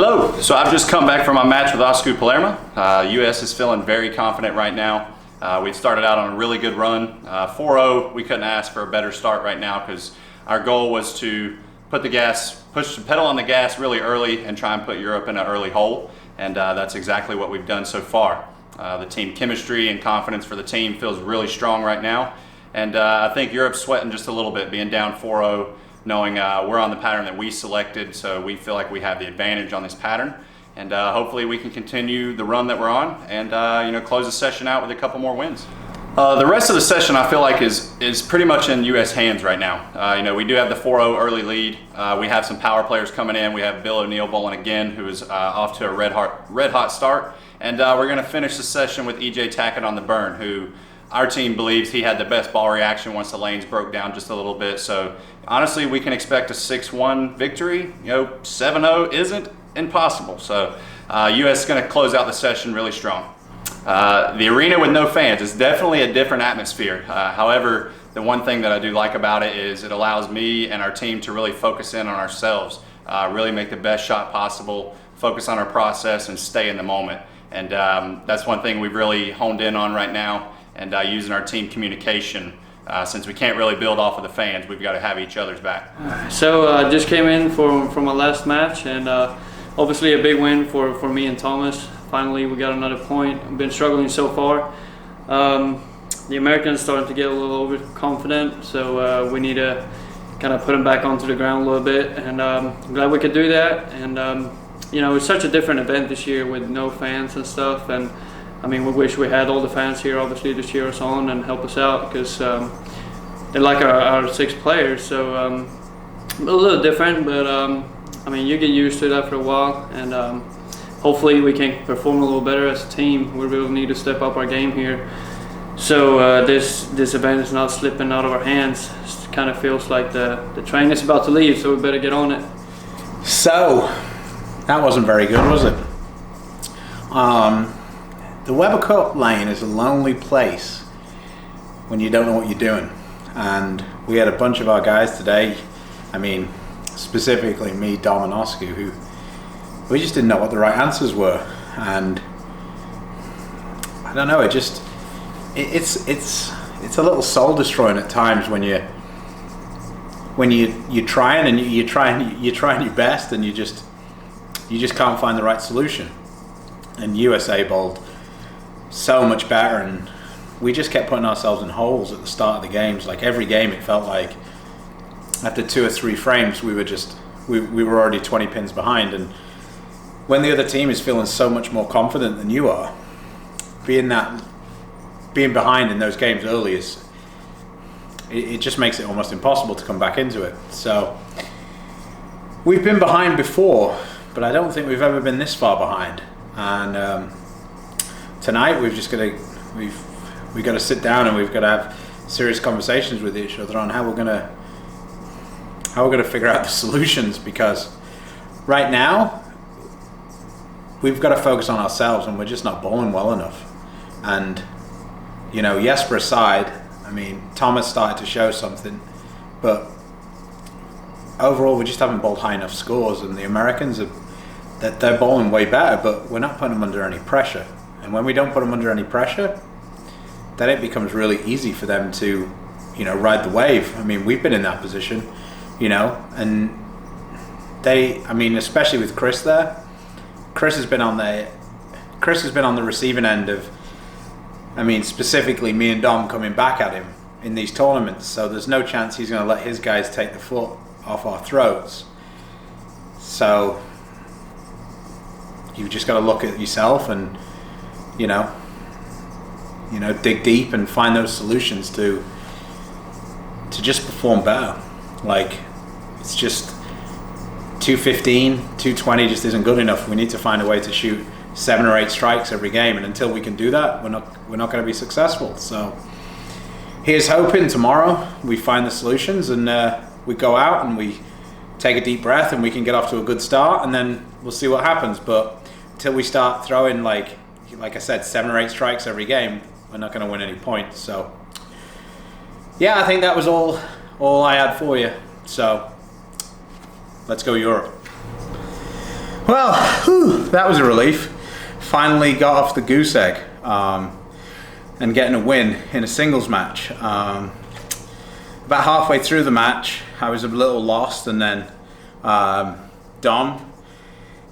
Hello. So I've just come back from my match with Osku Palermo. US is feeling very confident right now. We've started out on a really good run. 4-0, we couldn't ask for a better start right now because our goal was to push the pedal on the gas really early and try and put Europe in an early hole. And that's exactly what we've done so far. The team chemistry and confidence for the team feels really strong right now. And I think Europe's sweating just a little bit, being down 4-0, knowing we're on the pattern that we selected, so we feel like we have the advantage on this pattern. And hopefully we can continue the run that we're on and close the session out with a couple more wins. The rest of the session I feel like is pretty much in US hands right now. We do have the 4-0 early lead. We have some power players coming in. We have Bill O'Neill bowling again, who is off to a red hot start. And we're going to finish the session with Tackett on the burn, who our team believes he had the best ball reaction once the lanes broke down just a little bit. So honestly, we can expect a 6-1 victory. 7-0 isn't impossible. So US is going to close out the session really strong. The arena with no fans is definitely a different atmosphere. However, the one thing that I do like about it is it allows me and our team to really focus in on ourselves, really make the best shot possible, focus on our process, and stay in the moment. And that's one thing we've really honed in on right now, and using our team communication. Since we can't really build off of the fans, we've got to have each other's back. So just came in from my last match, and obviously a big win for me and Thomas. Finally, we got another point. I've been struggling so far. The Americans starting to get a little overconfident, so we need to kind of put them back onto the ground a little bit. And I'm glad we could do that. And it's such a different event this year with no fans and stuff. And I mean, we wish we had all the fans here, obviously, to cheer us on and help us out, because they're like our 6 players. So a little different, but I mean, you get used to it after a while, and hopefully we can perform a little better as a team. We really need to step up our game here. So this event is not slipping out of our hands. It kind of feels like the train is about to leave, so we better get on it. So that wasn't very good, was it? The Weber Cup lane is a lonely place when you don't know what you're doing. And we had a bunch of our guys today, I mean, specifically me, Dom and Oscar, who we just didn't know what the right answers were. And I don't know, it's a little soul destroying at times when you're trying your best and you just can't find the right solution. And USA bowled so much better, and we just kept putting ourselves in holes at the start of the games. Like every game, it felt like after 2 or 3 frames we were already 20 pins behind. And when the other team is feeling so much more confident than you are, being behind in those games early it just makes it almost impossible to come back into it. So we've been behind before, but I don't think we've ever been this far behind. And tonight we've got to sit down and we've got to have serious conversations with each other on how we're gonna figure out the solutions, because right now we've got to focus on ourselves and we're just not bowling well enough. And Jesper aside, I mean, Thomas started to show something, but overall we just haven't bowled high enough scores, and the Americans they're bowling way better, but we're not putting them under any pressure. And when we don't put them under any pressure, then it becomes really easy for them to, ride the wave. I mean, we've been in that position, and especially with Chris there. Chris has been on the receiving end of, specifically me and Dom coming back at him in these tournaments. So there's no chance he's going to let his guys take the foot off our throats. So you've just got to look at yourself and dig deep and find those solutions to just perform better. Like, it's just 215, 220 just isn't good enough. We need to find a way to shoot 7 or 8 strikes every game, and until we can do that, we're not going to be successful. So here's hoping tomorrow we find the solutions, and we go out and we take a deep breath and we can get off to a good start, and then we'll see what happens. But until we start throwing, like I said, 7 or 8 strikes every game, we're not going to win any points. So yeah, I think that was all I had for you. So let's go Europe. Well, that was a relief. Finally got off the goose egg and getting a win in a singles match. About halfway through the match, I was a little lost, and then Dom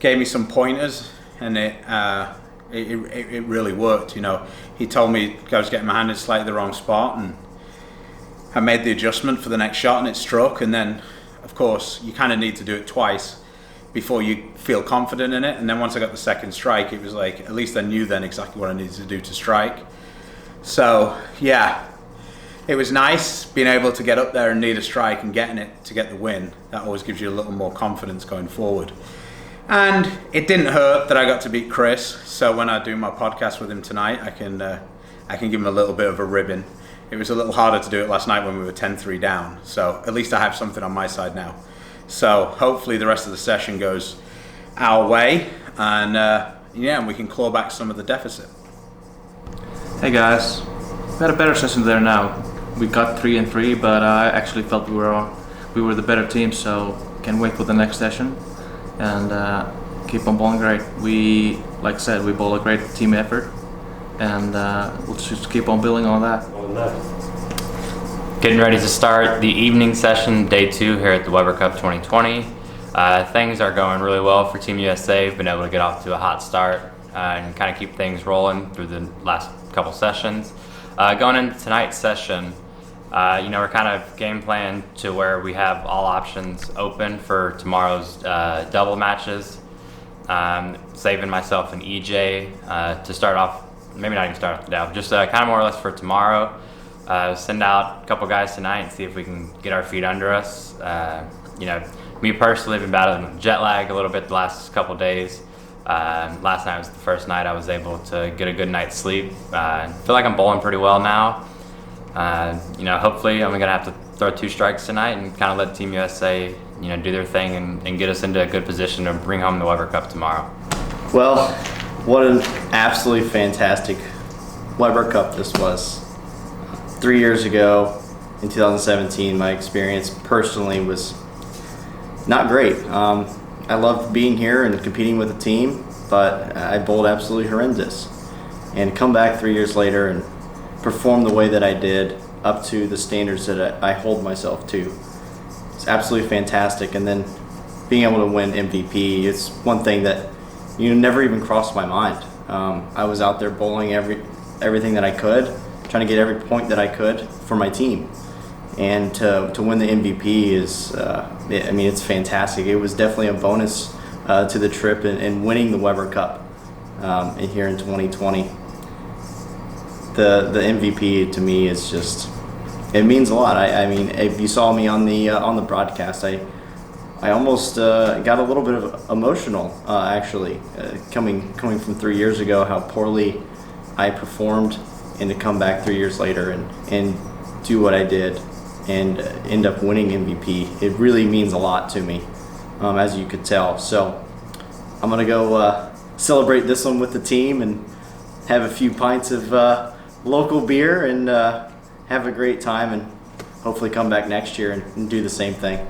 gave me some pointers, and it really worked. You know, he told me I was getting my hand in slightly the wrong spot, and I made the adjustment for the next shot, and it struck. And then, of course, you kind of need to do it twice before you feel confident in it. And then once I got the second strike, it was like, at least I knew then exactly what I needed to do to strike. So yeah, it was nice being able to get up there and need a strike and getting it to get the win. That always gives you a little more confidence going forward. And it didn't hurt that I got to beat Chris. So when I do my podcast with him tonight, I can give him a little bit of a ribbon. It was a little harder to do it last night when we were 10-3 down. So at least I have something on my side now. So hopefully the rest of the session goes our way, and and we can claw back some of the deficit. Hey guys, we had a better session there now. We got 3-3, but I actually felt we were the better team, so can't wait for the next session and keep on bowling great. We, like I said, we bowl a great team effort, and we'll just keep on building on that. Getting ready to start the evening session, day 2 here at the Weber Cup 2020. Things are going really well for Team USA. We've been able to get off to a hot start and kind of keep things rolling through the last couple sessions. Going into tonight's session, we're kind of game plan to where we have all options open for tomorrow's double matches. Saving myself an EJ to start off, maybe not even start off now, just kind of more or less for tomorrow. Send out a couple guys tonight and see if we can get our feet under us. Me personally, I've been battling jet lag a little bit the last couple days. Last night was the first night I was able to get a good night's sleep. I feel like I'm bowling pretty well now. Hopefully I'm gonna have to throw 2 strikes tonight and kind of let Team USA, do their thing and get us into a good position to bring home the Weber Cup tomorrow. Well, what an absolutely fantastic Weber Cup this was. 3 years ago, in 2017, my experience personally was not great. I loved being here and competing with the team, but I bowled absolutely horrendous. And come back 3 years later and perform the way that I did, up to the standards that I hold myself to, it's absolutely fantastic. And then being able to win MVP, it's one thing that never even crossed my mind. I was out there bowling everything that I could, trying to get every point that I could for my team, and to win the MVP is, it's fantastic. It was definitely a bonus to the trip and winning the Weber Cup here in 2020. The MVP to me is just, it means a lot. If you saw me on the broadcast, I almost got a little bit of emotional actually, coming from 3 years ago, how poorly I performed, and to come back 3 years later and do what I did and end up winning MVP. It really means a lot to me, as you could tell. So I'm gonna go celebrate this one with the team and have a few pints of local beer and have a great time, and hopefully come back next year and do the same thing.